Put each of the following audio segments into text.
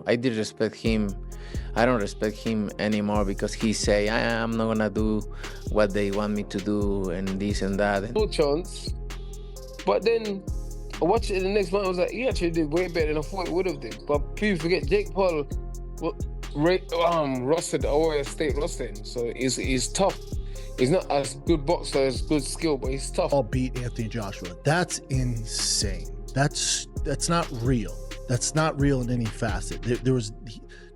I did respect him. I don't respect him anymore because he say I'm not gonna do what they want me to do and this and that. No chance. But then I watched it in the next month. I was like, he actually did way better than I thought he would have did. But people forget Jake Paul rostered Ohio State roster, so he's tough. He's not as good boxer as good skill, but he's tough. I'll beat Anthony Joshua. That's insane. That's not real. That's not real in any facet. There was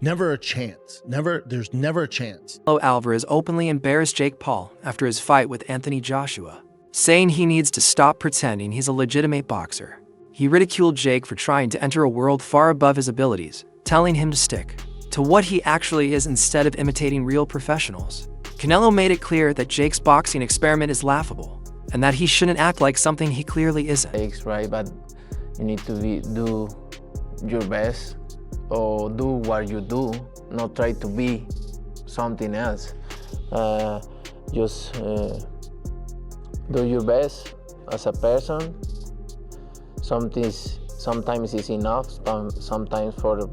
never a chance. There's never a chance. Canelo Alvarez openly embarrassed Jake Paul after his fight with Anthony Joshua, saying he needs to stop pretending he's a legitimate boxer. He ridiculed Jake for trying to enter a world far above his abilities, telling him to stick to what he actually is instead of imitating real professionals. Canelo made it clear that Jake's boxing experiment is laughable, and that he shouldn't act like something he clearly isn't. Jake's right, but you need to do your best or do what you do, not try to be something else. Just do your best as a person. Sometimes it's enough, sometimes for the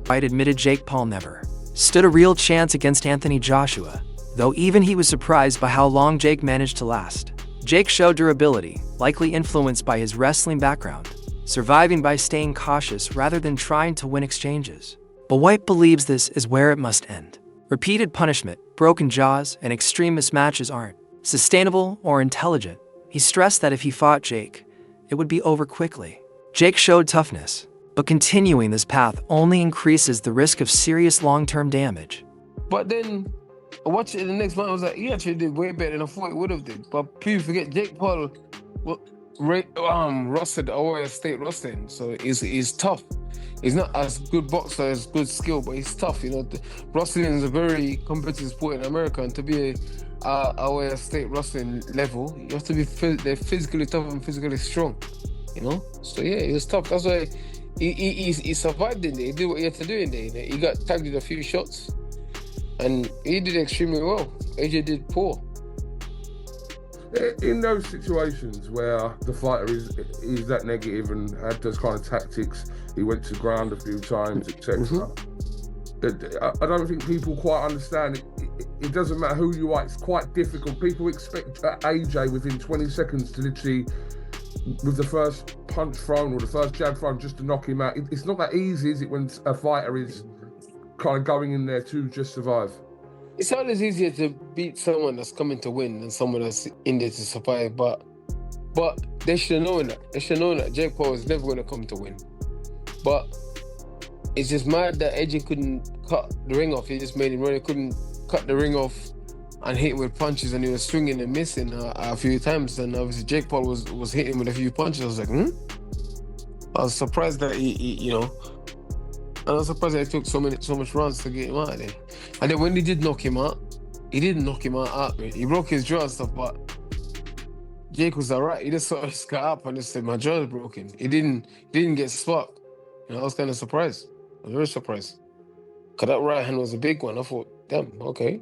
fight admitted Jake Paul never stood a real chance against Anthony Joshua, though even he was surprised by how long Jake managed to last. Jake showed durability, likely influenced by his wrestling background, surviving by staying cautious rather than trying to win exchanges. But White believes this is where it must end. Repeated punishment, broken jaws, and extreme mismatches aren't sustainable or intelligent. He stressed that if he fought Jake, it would be over quickly. Jake showed toughness, but continuing this path only increases the risk of serious long-term damage. But then I watched it the next month. I was like, he actually did way better than I thought he would have did. But people forget Jake Paul rostered Ohio State roster, so he's tough. He's not as good boxer as good skill, but he's tough. Wrestling is a very competitive sport in America, and to be a Ohio State wrestling level, you have to be they're physically tough and physically strong. So yeah, he was tough. That's why he survived in there. He did what he had to do in there. He got tagged with a few shots, and he did extremely well. AJ did poor. In those situations where the fighter is that negative and had those kind of tactics, he went to ground a few times, etc. I don't think people quite understand it. It doesn't matter who you are, it's quite difficult. People expect AJ within 20 seconds to literally, with the first punch thrown or the first jab thrown, just to knock him out. It's not that easy, is it, when a fighter is kind of going in there to just survive? It's always easier to beat someone that's coming to win than someone that's in there to survive. But they should have known that. They should have known that Jake Paul was never going to come to win. But it's just mad that AJ couldn't cut the ring off. He just made him run. He couldn't cut the ring off and hit with punches, and he was swinging and missing a few times. And obviously Jake Paul was hitting with a few punches. I was like, I was surprised that I was surprised that it took so much runs to get him out of there. And then when he did knock him out, he didn't knock him out outright. He broke his jaw and stuff, but Jake was alright. He just sort of got up and just said, my jaw is broken. He didn't get sparked. I was kind of surprised. I was very surprised. Because that right hand was a big one. I thought, damn, okay.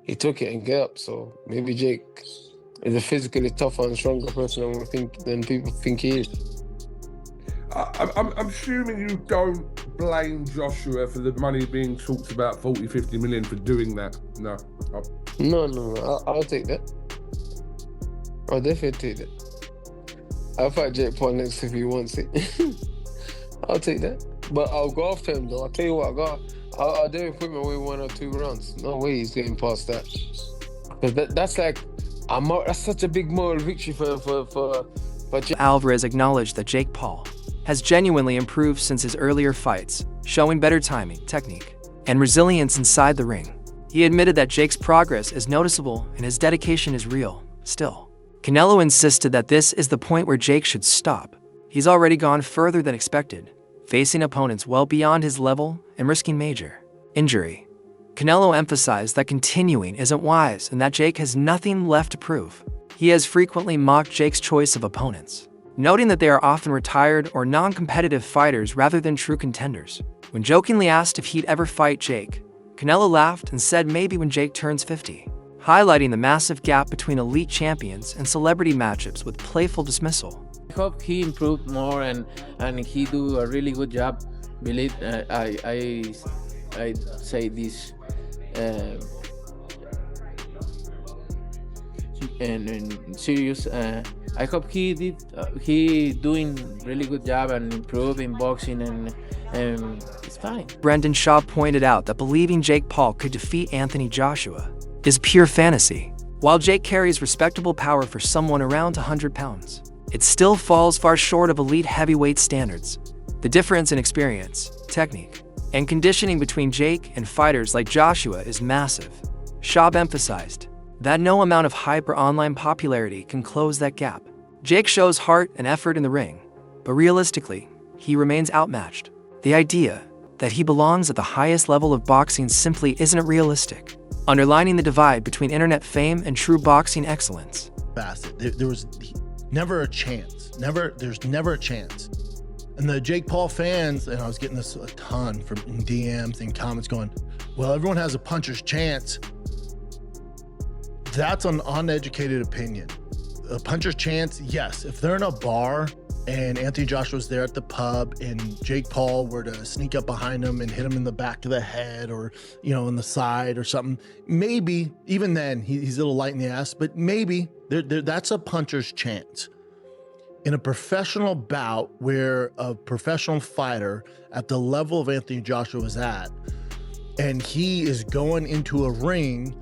He took it and get up. So maybe Jake is a physically tougher and stronger person than people think he is. I'm assuming you don't blame Joshua for the money being talked about, 40-50 million, for doing that. No. No. I'll take that. I'll definitely take that. I'll fight Jake Paul next if he wants it. I'll take that. But I'll go after him though. I'll tell you what, I'll definitely put him away 1 or 2 rounds. No way he's getting past that. Because that's like that's such a big moral victory for Jake. Alvarez acknowledged that Jake Paul has genuinely improved since his earlier fights, showing better timing, technique, and resilience inside the ring. He admitted that Jake's progress is noticeable and his dedication is real, still. Canelo insisted that this is the point where Jake should stop. He's already gone further than expected, facing opponents well beyond his level and risking major injury. Canelo emphasized that continuing isn't wise and that Jake has nothing left to prove. He has frequently mocked Jake's choice of opponents, noting that they are often retired or non-competitive fighters rather than true contenders. When jokingly asked if he'd ever fight Jake, Canelo laughed and said maybe when Jake turns 50, highlighting the massive gap between elite champions and celebrity matchups with playful dismissal. I hope he improved more and he do a really good job believe I say this and serious. I hope he doing really good job and improving boxing, and it's fine. Brendan Shaw pointed out that believing Jake Paul could defeat Anthony Joshua is pure fantasy. While Jake carries respectable power for someone around 100 pounds, it still falls far short of elite heavyweight standards. The difference in experience, technique, and conditioning between Jake and fighters like Joshua is massive. Shaw emphasized that no amount of hype or online popularity can close that gap. Jake shows heart and effort in the ring, but realistically, he remains outmatched. The idea that he belongs at the highest level of boxing simply isn't realistic, underlining the divide between internet fame and true boxing excellence. There was never a chance. There's never a chance. And the Jake Paul fans, and I was getting this a ton from DMs and comments going, well, everyone has a puncher's chance. That's an uneducated opinion. A puncher's chance, yes. If they're in a bar and Anthony Joshua's there at the pub and Jake Paul were to sneak up behind him and hit him in the back of the head or, in the side or something, maybe, even then, he's a little light in the ass, but maybe that's a puncher's chance. In a professional bout where a professional fighter at the level of Anthony Joshua is at, and he is going into a ring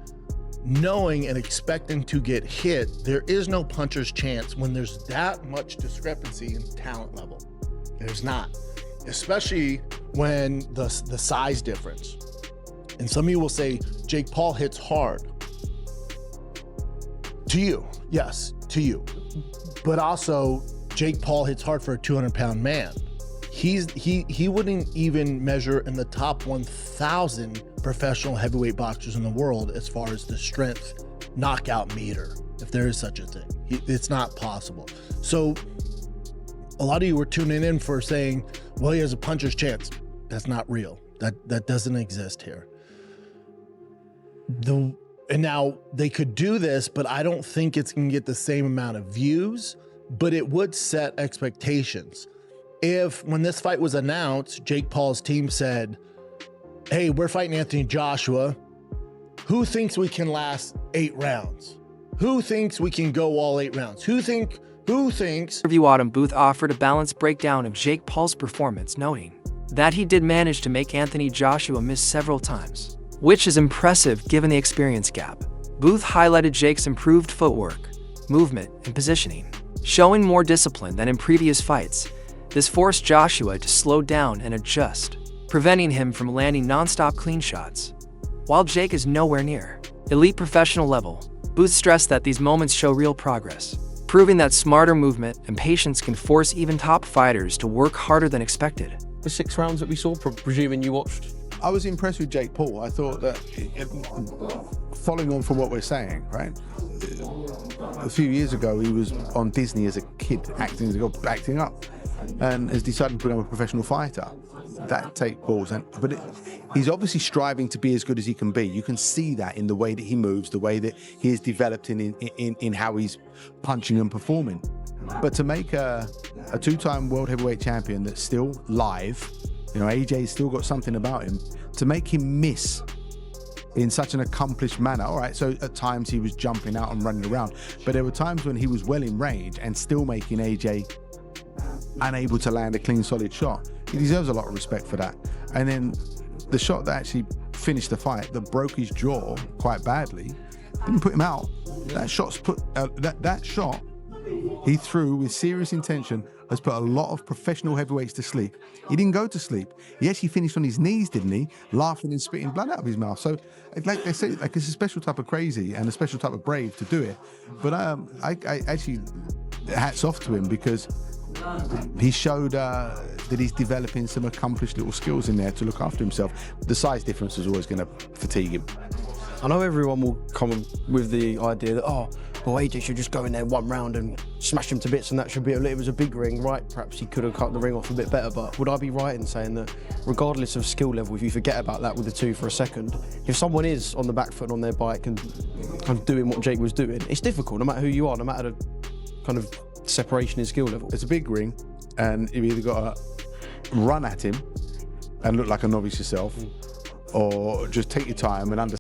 knowing and expecting to get hit, there is no puncher's chance when there's that much discrepancy in talent level. There's not, especially when the size difference. And some of you will say, Jake Paul hits hard. To you, yes, to you. But also, Jake Paul hits hard for a 200-pound man. He wouldn't even measure in the top 1,000 professional heavyweight boxers in the world as far as the strength knockout meter, if there is such a thing. It's not possible. So a lot of you were tuning in for saying, well, he has a puncher's chance. That's not real. That doesn't exist here. And now they could do this, but I don't think it's going to get the same amount of views, but it would set expectations. If when this fight was announced, Jake Paul's team said, hey, we're fighting Anthony Joshua. Who thinks we can last 8 rounds? Who thinks we can go all 8 rounds? Who thinks? Interview Autumn Booth offered a balanced breakdown of Jake Paul's performance, noting that he did manage to make Anthony Joshua miss several times, which is impressive given the experience gap. Booth highlighted Jake's improved footwork, movement, and positioning, showing more discipline than in previous fights. This forced Joshua to slow down and adjust, preventing him from landing non-stop clean shots. While Jake is nowhere near elite professional level, Booth stressed that these moments show real progress, proving that smarter movement and patience can force even top fighters to work harder than expected. The 6 rounds that we saw, presuming you watched? I was impressed with Jake Paul. I thought that, following on from what we're saying, right? A few years ago, he was on Disney as a kid, acting up, and has decided to become a professional fighter. That take balls, but he's obviously striving to be as good as he can be. You can see that in the way that he moves, the way that he is developed in how he's punching and performing. But to make a 2-time world heavyweight champion that's still live, AJ's still got something about him, to make him miss in such an accomplished manner. All right, so at times he was jumping out and running around, but there were times when he was well in range and still making AJ unable to land a clean, solid shot. He deserves a lot of respect for that. And then the shot that actually finished the fight, that broke his jaw quite badly, didn't put him out. That shot he threw with serious intention has put a lot of professional heavyweights to sleep. He didn't go to sleep. He actually finished on his knees, didn't he? Laughing and spitting blood out of his mouth. So, like they say, it's a special type of crazy and a special type of brave to do it. But I actually, hats off to him, because he showed that he's developing some accomplished little skills in there to look after himself. The size difference is always going to fatigue him. I know everyone will come with the idea that, AJ should just go in there 1 round and smash him to bits, and that should be it. It was a big ring, right? Perhaps he could have cut the ring off a bit better, but would I be right in saying that regardless of skill level, if you forget about that with the 2 for a second, if someone is on the back foot on their bike and kind of doing what Jake was doing, it's difficult no matter who you are, no matter the kind of separation in skill level. It's a big ring, and you've either got to run at him and look like a novice yourself, or just take your time and understand